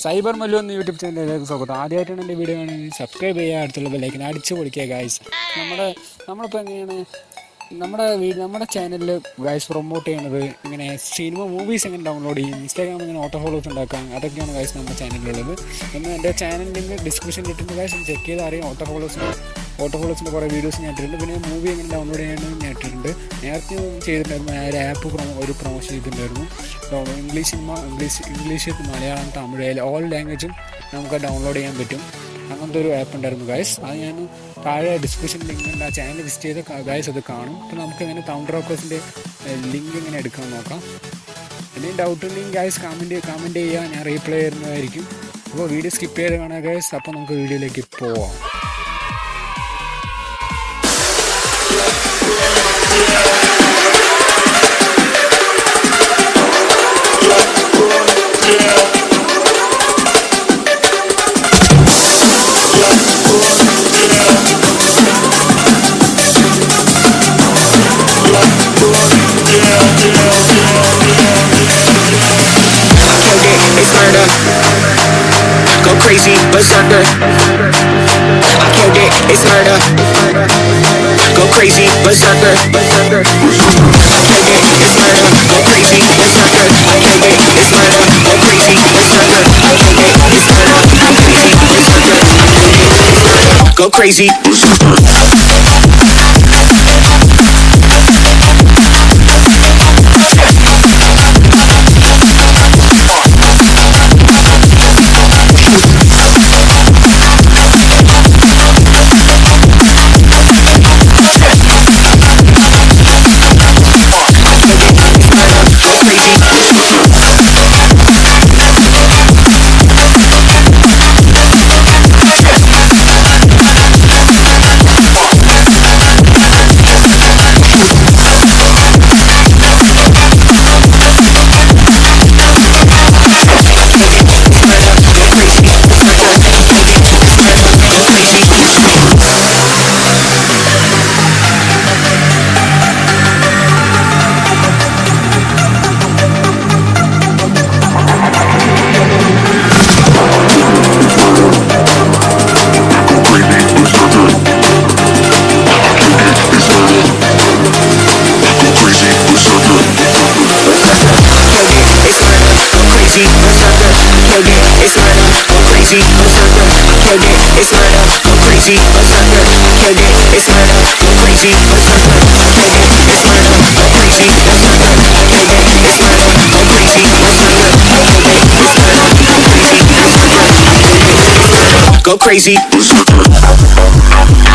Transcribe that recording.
Cyber Mallu YouTube channel. So, I did a video subscribe like an attitude, guys. Our channel guys promote cinema movies and download Instagram and auto follows and guys channel. And the channel in the description guys and check auto follows videos movie and download app promotion English malayalam Tamil all languages download app guys. I description link in the channel guys of the Kano. Tamilrockers link in Edicanoka. Any doubt guys comment and replay video skip guys upon video like it. Go crazy, berserker. I killed it, it's murder. Go crazy, berserker. I killed it, it's murder. Go crazy, berserker. I killed it, it's murder. Go crazy, berserker. I killed it, it's murder. Go crazy, berserker. It's murder, go crazy, berserker. Killed it, it's murder, go crazy, berserker. Killed it, it's murder, go crazy, berserker. Killed it, it's murder, go crazy, berserker. Killed it, it's murder, go crazy, berserker. Go crazy, berserker.